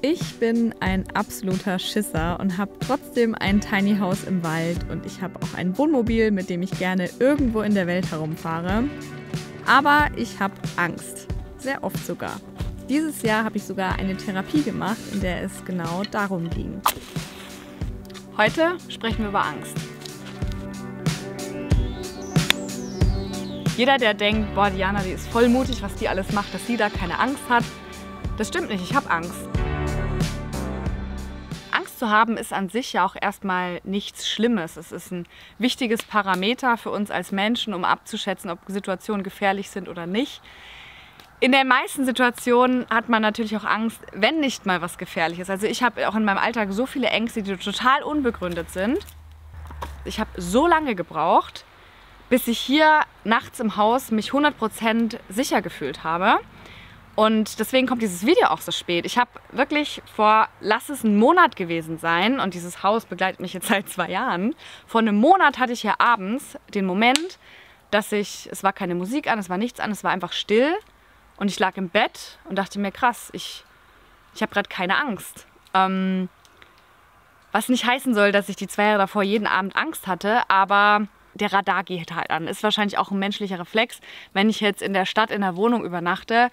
Ich bin ein absoluter Schisser und habe trotzdem ein Tiny House im Wald und ich habe auch ein Wohnmobil, mit dem ich gerne irgendwo in der Welt herumfahre. Aber ich habe Angst, sehr oft sogar. Dieses Jahr habe ich sogar eine Therapie gemacht, in der es genau darum ging. Heute sprechen wir über Angst. Jeder, der denkt, boah, Diana, die ist voll mutig, was die alles macht, dass sie da keine Angst hat. Das stimmt nicht, ich habe Angst. Angst zu haben ist an sich ja auch erstmal nichts Schlimmes. Es ist ein wichtiges Parameter für uns als Menschen, um abzuschätzen, ob Situationen gefährlich sind oder nicht. In den meisten Situationen hat man natürlich auch Angst, wenn nicht mal was gefährlich ist. Also ich habe auch in meinem Alltag so viele Ängste, die total unbegründet sind. Ich habe so lange gebraucht, bis ich hier nachts im Haus mich 100% sicher gefühlt habe. Und deswegen kommt dieses Video auch so spät. Ich habe wirklich lass es einen Monat gewesen sein, und dieses Haus begleitet mich jetzt seit 2 Jahren. Vor einem Monat hatte ich hier abends den Moment, es war keine Musik an, es war nichts an, es war einfach still. Und ich lag im Bett und dachte mir, krass, ich habe gerade keine Angst. Was nicht heißen soll, dass ich die 2 Jahre davor jeden Abend Angst hatte, aber der Radar geht halt an. Ist wahrscheinlich auch ein menschlicher Reflex. Wenn ich jetzt in der Stadt in der Wohnung übernachte,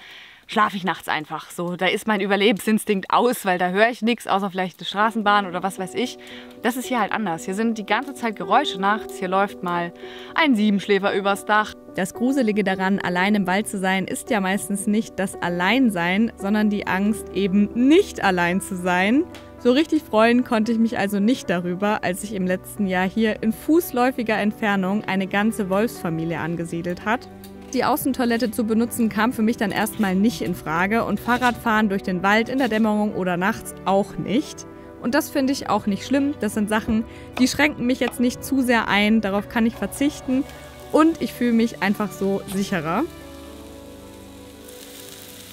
schlafe ich nachts einfach so. Da ist mein Überlebensinstinkt aus, weil da höre ich nichts, außer vielleicht eine Straßenbahn oder was weiß ich. Das ist hier halt anders. Hier sind die ganze Zeit Geräusche nachts. Hier läuft mal ein Siebenschläfer übers Dach. Das Gruselige daran, allein im Wald zu sein, ist ja meistens nicht das Alleinsein, sondern die Angst, eben nicht allein zu sein. So richtig freuen konnte ich mich also nicht darüber, als sich im letzten Jahr hier in fußläufiger Entfernung eine ganze Wolfsfamilie angesiedelt hat. Die Außentoilette zu benutzen kam für mich dann erstmal nicht in Frage und Fahrradfahren durch den Wald in der Dämmerung oder nachts auch nicht. Und das finde ich auch nicht schlimm. Das sind Sachen, die schränken mich jetzt nicht zu sehr ein, darauf kann ich verzichten und ich fühle mich einfach so sicherer.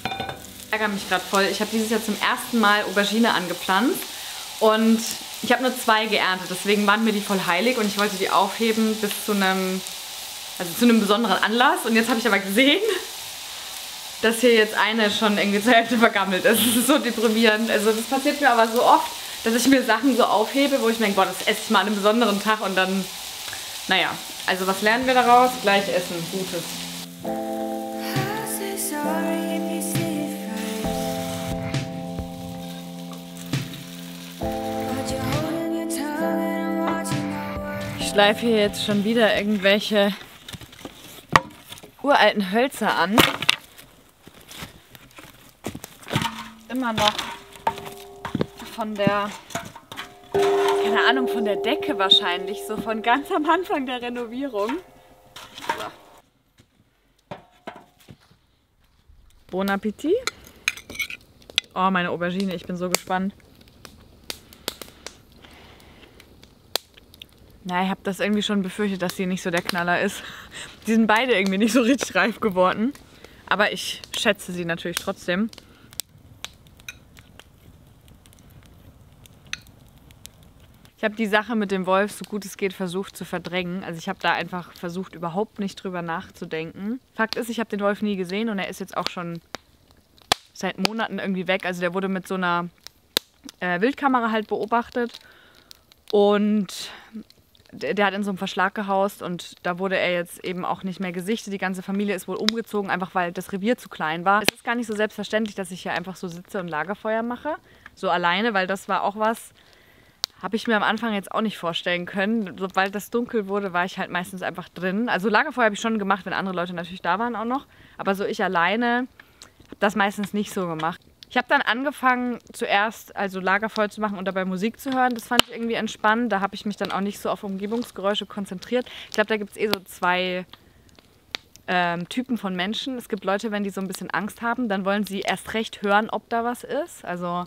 Ich ärgere mich gerade voll. Ich habe dieses Jahr zum ersten Mal Aubergine angepflanzt und ich habe nur 2 geerntet, deswegen waren mir die voll heilig und ich wollte die aufheben bis zu einem besonderen Anlass. Und jetzt habe ich aber gesehen, dass hier jetzt eine schon irgendwie zur Hälfte vergammelt ist. Das ist so deprimierend. Also das passiert mir aber so oft, dass ich mir Sachen so aufhebe, wo ich mir denke, boah, das esse ich mal an einem besonderen Tag und dann, naja. Also was lernen wir daraus? Gleich essen, Gutes. Ich schleife hier jetzt schon wieder irgendwelche uralten Hölzer an. Immer noch von der, keine Ahnung, von der Decke wahrscheinlich, so von ganz am Anfang der Renovierung. So. Bon Appetit. Oh, meine Aubergine, ich bin so gespannt. Na, ich habe das irgendwie schon befürchtet, dass sie nicht so der Knaller ist. Die sind beide irgendwie nicht so richtig reif geworden. Aber ich schätze sie natürlich trotzdem. Ich habe die Sache mit dem Wolf, so gut es geht, versucht zu verdrängen. Also ich habe da einfach versucht, überhaupt nicht drüber nachzudenken. Fakt ist, ich habe den Wolf nie gesehen und er ist jetzt auch schon seit Monaten irgendwie weg. Also der wurde mit so einer Wildkamera halt beobachtet. Und der hat in so einem Verschlag gehaust und da wurde er jetzt eben auch nicht mehr gesichtet. Die ganze Familie ist wohl umgezogen, einfach weil das Revier zu klein war. Es ist gar nicht so selbstverständlich, dass ich hier einfach so sitze und Lagerfeuer mache. So alleine, weil das war auch was, habe ich mir am Anfang jetzt auch nicht vorstellen können. Sobald das dunkel wurde, war ich halt meistens einfach drin. Also Lagerfeuer habe ich schon gemacht, wenn andere Leute natürlich da waren auch noch. Aber so ich alleine habe das meistens nicht so gemacht. Ich habe dann angefangen, zuerst also Lagerfeuer zu machen und dabei Musik zu hören. Das fand ich irgendwie entspannend. Da habe ich mich dann auch nicht so auf Umgebungsgeräusche konzentriert. Ich glaube, da gibt es so 2 Typen von Menschen. Es gibt Leute, wenn die so ein bisschen Angst haben, dann wollen sie erst recht hören, ob da was ist. Also,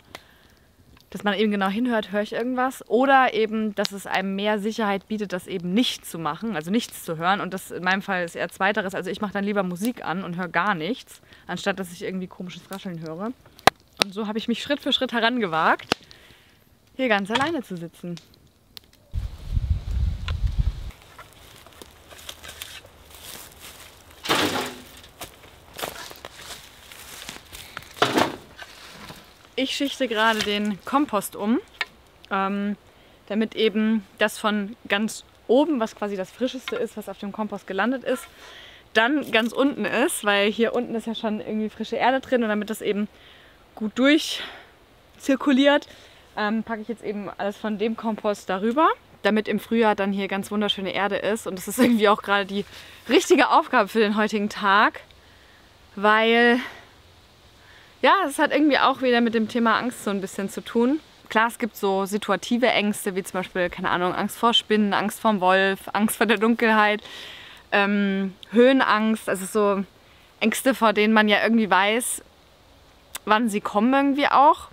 dass man eben genau hinhört, höre ich irgendwas. Oder eben, dass es einem mehr Sicherheit bietet, das eben nicht zu machen, also nichts zu hören. Und das in meinem Fall ist eher Zweiteres. Also ich mache dann lieber Musik an und höre gar nichts, anstatt dass ich irgendwie komisches Rascheln höre. Und so habe ich mich Schritt für Schritt herangewagt, hier ganz alleine zu sitzen. Ich schichte gerade den Kompost um, damit eben das von ganz oben, was quasi das Frischeste ist, was auf dem Kompost gelandet ist, dann ganz unten ist, weil hier unten ist ja schon irgendwie frische Erde drin und damit das eben gut durchzirkuliert, packe ich jetzt eben alles von dem Kompost darüber, damit im Frühjahr dann hier ganz wunderschöne Erde ist. Und das ist irgendwie auch gerade die richtige Aufgabe für den heutigen Tag, weil ja, es hat irgendwie auch wieder mit dem Thema Angst so ein bisschen zu tun. Klar, es gibt so situative Ängste, wie zum Beispiel, keine Ahnung, Angst vor Spinnen, Angst vorm Wolf, Angst vor der Dunkelheit, Höhenangst, also so Ängste, vor denen man ja irgendwie weiß, wann sie kommen irgendwie auch.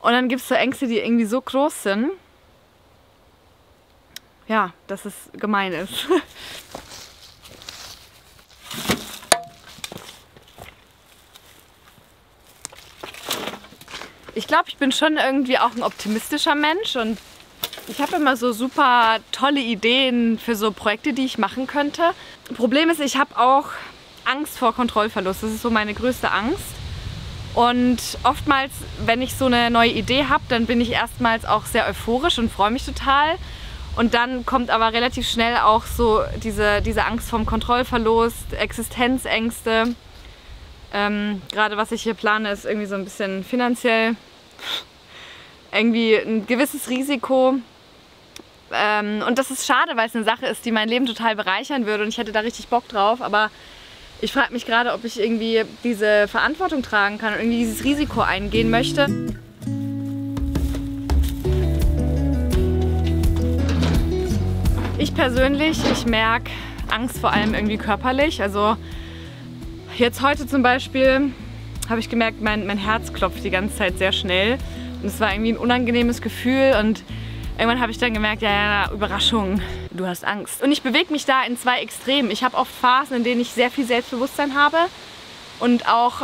Und dann gibt es so Ängste, die irgendwie so groß sind, ja, dass es gemein ist. Ich glaube, ich bin schon irgendwie auch ein optimistischer Mensch und ich habe immer so super tolle Ideen für so Projekte, die ich machen könnte. Problem ist, ich habe auch Angst vor Kontrollverlust. Das ist so meine größte Angst. Und oftmals, wenn ich so eine neue Idee habe, dann bin ich erstmals auch sehr euphorisch und freue mich total. Und dann kommt aber relativ schnell auch so diese Angst vom Kontrollverlust, Existenzängste. Gerade was ich hier plane, ist irgendwie so ein bisschen finanziell irgendwie ein gewisses Risiko. Und das ist schade, weil es eine Sache ist, die mein Leben total bereichern würde und ich hätte da richtig Bock drauf. Aber ich frage mich gerade, ob ich irgendwie diese Verantwortung tragen kann und irgendwie dieses Risiko eingehen möchte. Ich persönlich, ich merke Angst vor allem irgendwie körperlich. Also jetzt heute zum Beispiel habe ich gemerkt, mein Herz klopft die ganze Zeit sehr schnell. Und es war irgendwie ein unangenehmes Gefühl und irgendwann habe ich dann gemerkt, ja, Überraschung, du hast Angst. Und ich bewege mich da in zwei Extremen. Ich habe oft Phasen, in denen ich sehr viel Selbstbewusstsein habe und auch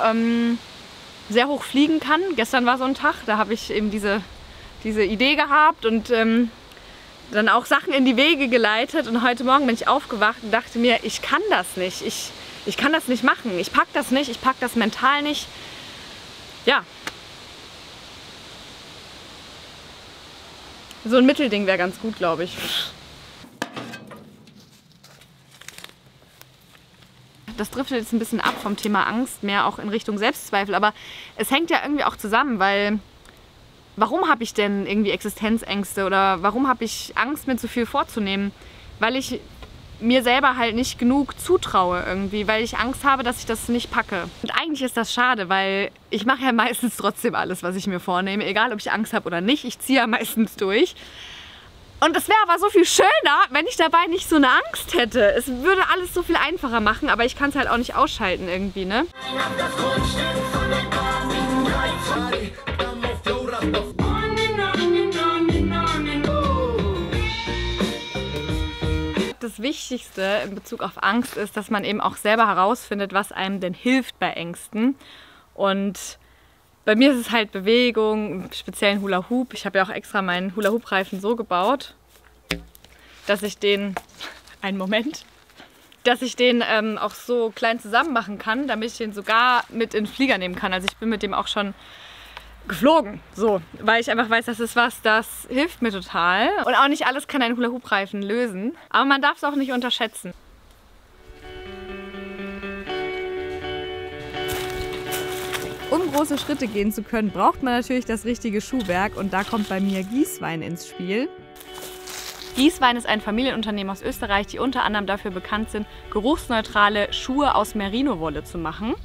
sehr hoch fliegen kann. Gestern war so ein Tag, da habe ich eben diese Idee gehabt und dann auch Sachen in die Wege geleitet. Und heute Morgen bin ich aufgewacht und dachte mir, ich kann das nicht. Ich kann das nicht machen. Ich pack das nicht, ich pack das mental nicht. Ja. So ein Mittelding wäre ganz gut, glaube ich. Das driftet jetzt ein bisschen ab vom Thema Angst, mehr auch in Richtung Selbstzweifel. Aber es hängt ja irgendwie auch zusammen, weil warum habe ich denn irgendwie Existenzängste oder warum habe ich Angst, mir zu viel vorzunehmen? Weil ich mir selber halt nicht genug zutraue irgendwie, weil ich Angst habe, dass ich das nicht packe. Und eigentlich ist das schade, weil ich mache ja meistens trotzdem alles, was ich mir vornehme, egal ob ich Angst habe oder nicht. Ich ziehe ja meistens durch. Und es wäre aber so viel schöner, wenn ich dabei nicht so eine Angst hätte. Es würde alles so viel einfacher machen, aber ich kann es halt auch nicht ausschalten irgendwie, ne? Das Wichtigste in Bezug auf Angst ist, dass man eben auch selber herausfindet, was einem denn hilft bei Ängsten. Und bei mir ist es halt Bewegung, speziell ein Hula Hoop. Ich habe ja auch extra meinen Hula Hoop Reifen so gebaut, dass ich den, auch so klein zusammen machen kann, damit ich den sogar mit in den Flieger nehmen kann. Also ich bin mit dem auch schon geflogen, so, weil ich einfach weiß, das ist was, das hilft mir total. Und auch nicht alles kann ein Hula-Hoop-Reifen lösen, aber man darf es auch nicht unterschätzen. Um große Schritte gehen zu können, braucht man natürlich das richtige Schuhwerk und da kommt bei mir Gießwein ins Spiel. Gießwein ist ein Familienunternehmen aus Österreich, die unter anderem dafür bekannt sind, geruchsneutrale Schuhe aus Merino-Wolle zu machen.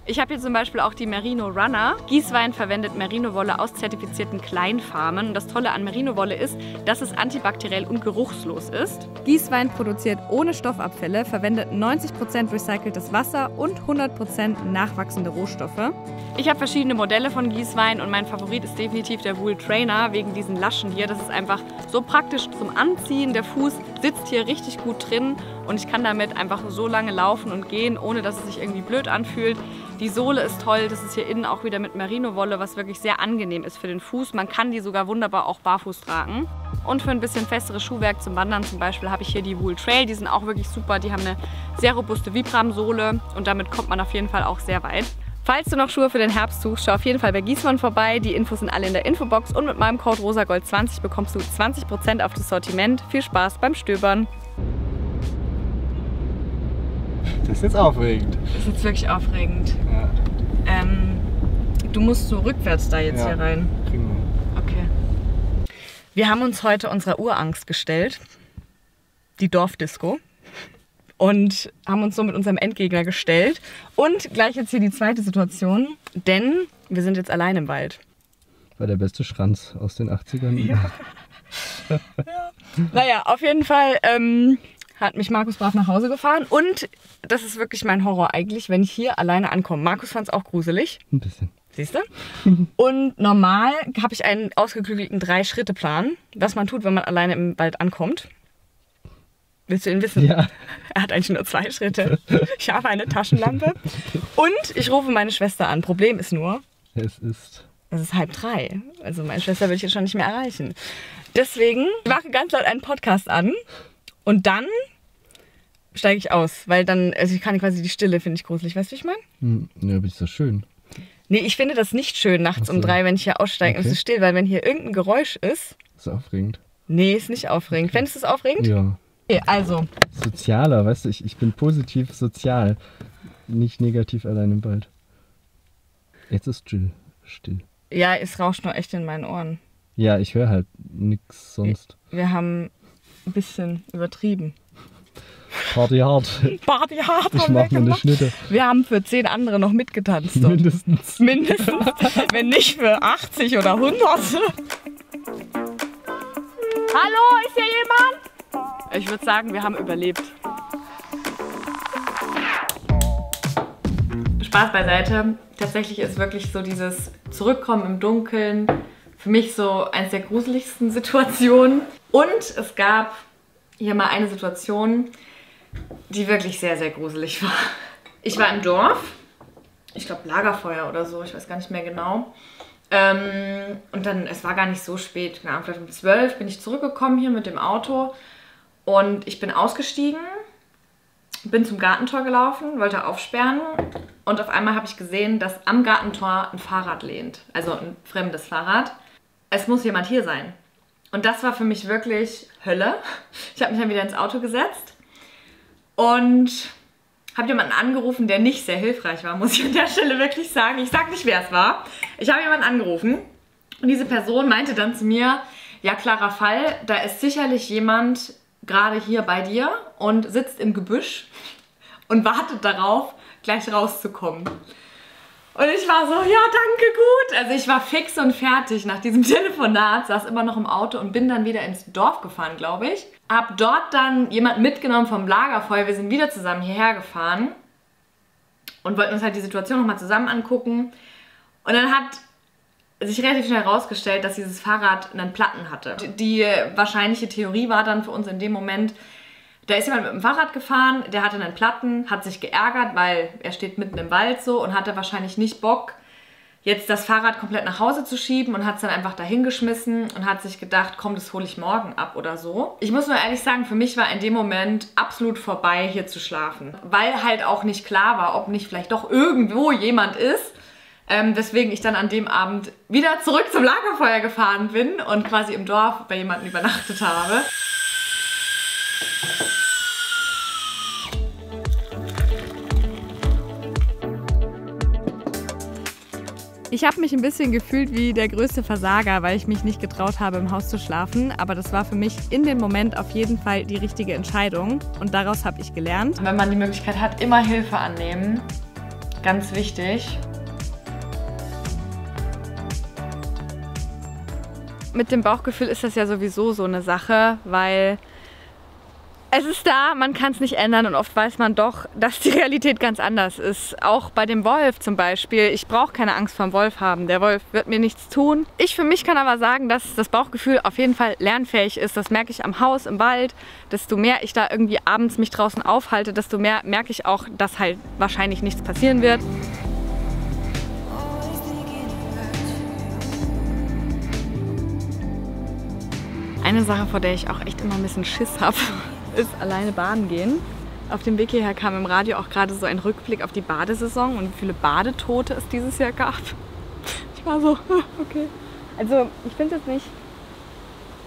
Ich habe hier zum Beispiel auch die Merino Runner. Gießwein verwendet Merino-Wolle aus zertifizierten Kleinfarmen. Und das Tolle an Merino-Wolle ist, dass es antibakteriell und geruchslos ist. Gießwein produziert ohne Stoffabfälle, verwendet 90% recyceltes Wasser und 100% nachwachsende Rohstoffe. Ich habe verschiedene Modelle von Gießwein und mein Favorit ist definitiv der Wool Trainer wegen diesen Laschen hier. Das ist einfach so praktisch zum Anziehen. Der Fuß sitzt hier richtig gut drin und ich kann damit einfach so lange laufen und gehen, ohne dass es sich irgendwie blöd anfühlt. Die Sohle ist toll, das ist hier innen auch wieder mit Merino-Wolle, was wirklich sehr angenehm ist für den Fuß. Man kann die sogar wunderbar auch barfuß tragen. Und für ein bisschen festeres Schuhwerk zum Wandern zum Beispiel habe ich hier die Wool Trail. Die sind auch wirklich super, die haben eine sehr robuste Vibram-Sohle und damit kommt man auf jeden Fall auch sehr weit. Falls du noch Schuhe für den Herbst suchst, schau auf jeden Fall bei Giesmann vorbei. Die Infos sind alle in der Infobox und mit meinem Code rosagold20 bekommst du 20% auf das Sortiment. Viel Spaß beim Stöbern. Das ist jetzt aufregend. Das ist jetzt wirklich aufregend. Ja. Du musst so rückwärts da jetzt Ja. hier rein. Kriegen wir. Okay. Wir haben uns heute unserer Urangst gestellt. Die Dorfdisco. Und haben uns so mit unserem Endgegner gestellt. Und gleich jetzt hier die zweite Situation, denn wir sind jetzt allein im Wald. War der beste Schranz aus den 80ern. Ja. Naja, auf jeden Fall hat mich Markus brav nach Hause gefahren. Und das ist wirklich mein Horror eigentlich, wenn ich hier alleine ankomme. Markus fand es auch gruselig. Ein bisschen. Siehst du? Und normal habe ich einen ausgeklügelten 3-Schritte-Plan, was man tut, wenn man alleine im Wald ankommt. Willst du ihn wissen? Ja. Er hat eigentlich nur 2 Schritte. Ich habe eine Taschenlampe. Und ich rufe meine Schwester an. Problem ist nur, Es ist... es ist 2:30. Also meine Schwester will ich jetzt schon nicht mehr erreichen. Deswegen mache ich ganz laut einen Podcast an und dann steige ich aus. Weil dann, also ich kann quasi die Stille, finde ich gruselig. Weißt du, wie ich meine? Ja, aber ist doch schön. Nee, ich finde das nicht schön nachts um 3, wenn ich hier aussteige und es ist still. Weil wenn hier irgendein Geräusch ist... Ist aufregend. Nee, ist nicht aufregend. Fändest du es aufregend? Ja. Okay, also... Sozialer, weißt du, ich bin positiv sozial. Nicht negativ allein im Wald. Jetzt ist still. Ja, es rauscht nur echt in meinen Ohren. Ja, ich höre halt nichts sonst. Wir haben ein bisschen übertrieben. Party hart. Party hart Ich haben wir mach mir eine gemacht. Schnitte. Wir haben für 10 andere noch mitgetanzt. dort. Mindestens. Mindestens. Wenn nicht für 80 oder 100. Hallo, ist hier jemand? Ich würde sagen, wir haben überlebt. Spaß beiseite. Tatsächlich ist wirklich so dieses Zurückkommen im Dunkeln für mich so eines der gruseligsten Situationen. Und es gab hier mal eine Situation, die wirklich sehr, sehr gruselig war. Ich war im Dorf, ich glaube Lagerfeuer oder so, ich weiß gar nicht mehr genau. Und dann, es war gar nicht so spät, keine Ahnung, vielleicht um 12 bin ich zurückgekommen hier mit dem Auto und ich bin ausgestiegen, bin zum Gartentor gelaufen, wollte aufsperren und auf einmal habe ich gesehen, dass am Gartentor ein Fahrrad lehnt, also ein fremdes Fahrrad. Es muss jemand hier sein. Und das war für mich wirklich Hölle. Ich habe mich dann wieder ins Auto gesetzt und habe jemanden angerufen, der nicht sehr hilfreich war, muss ich an der Stelle wirklich sagen. Ich sage nicht, wer es war. Ich habe jemanden angerufen und diese Person meinte dann zu mir, ja, klarer Fall, da ist sicherlich jemand gerade hier bei dir und sitzt im Gebüsch und wartet darauf, gleich rauszukommen. Und ich war so, ja, danke, gut. Also ich war fix und fertig nach diesem Telefonat, saß immer noch im Auto und bin dann wieder ins Dorf gefahren, glaube ich. Hab dort dann jemanden mitgenommen vom Lagerfeuer. Wir sind wieder zusammen hierher gefahren und wollten uns halt die Situation nochmal zusammen angucken. Und dann hat sich relativ schnell herausgestellt, dass dieses Fahrrad einen Platten hatte. Die wahrscheinliche Theorie war dann für uns in dem Moment, da ist jemand mit dem Fahrrad gefahren, der hatte einen Platten, hat sich geärgert, weil er steht mitten im Wald so und hatte wahrscheinlich nicht Bock, jetzt das Fahrrad komplett nach Hause zu schieben und hat es dann einfach dahin geschmissen und hat sich gedacht, komm, das hole ich morgen ab oder so. Ich muss nur ehrlich sagen, für mich war in dem Moment absolut vorbei, hier zu schlafen. Weil halt auch nicht klar war, ob nicht vielleicht doch irgendwo jemand ist. Weswegen ich dann an dem Abend wieder zurück zum Lagerfeuer gefahren bin und quasi im Dorf bei jemandem übernachtet habe. Ich habe mich ein bisschen gefühlt wie der größte Versager, weil ich mich nicht getraut habe, im Haus zu schlafen. Aber das war für mich in dem Moment auf jeden Fall die richtige Entscheidung. Und daraus habe ich gelernt. Wenn man die Möglichkeit hat, immer Hilfe annehmen. Ganz wichtig. Mit dem Bauchgefühl ist das ja sowieso so eine Sache, weil es ist da, man kann es nicht ändern und oft weiß man doch, dass die Realität ganz anders ist. Auch bei dem Wolf zum Beispiel. Ich brauche keine Angst vor dem Wolf haben. Der Wolf wird mir nichts tun. Ich für mich kann aber sagen, dass das Bauchgefühl auf jeden Fall lernfähig ist. Das merke ich am Haus, im Wald. Desto mehr ich da irgendwie abends mich draußen aufhalte, desto mehr merke ich auch, dass halt wahrscheinlich nichts passieren wird. Eine Sache, vor der ich auch echt immer ein bisschen Schiss habe, ist alleine baden gehen. Auf dem Weg hierher kam im Radio auch gerade so ein Rückblick auf die Badesaison und wie viele Badetote es dieses Jahr gab. Ich war so, okay. Also ich finde es jetzt nicht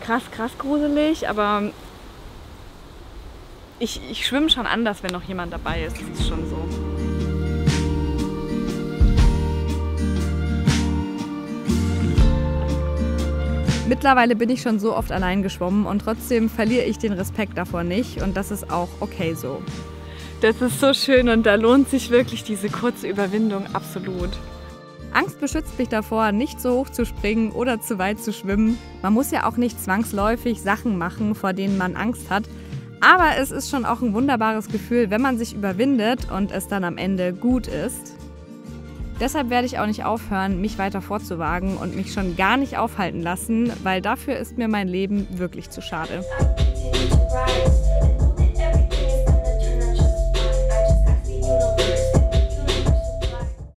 krass gruselig, aber ich schwimme schon anders, wenn noch jemand dabei ist. Das ist schon so. Mittlerweile bin ich schon so oft allein geschwommen und trotzdem verliere ich den Respekt davor nicht und das ist auch okay so. Das ist so schön und da lohnt sich wirklich diese kurze Überwindung absolut. Angst beschützt mich davor, nicht so hoch zu springen oder zu weit zu schwimmen. Man muss ja auch nicht zwangsläufig Sachen machen, vor denen man Angst hat. Aber es ist schon auch ein wunderbares Gefühl, wenn man sich überwindet und es dann am Ende gut ist. Deshalb werde ich auch nicht aufhören, mich weiter vorzuwagen und mich schon gar nicht aufhalten lassen, weil dafür ist mir mein Leben wirklich zu schade.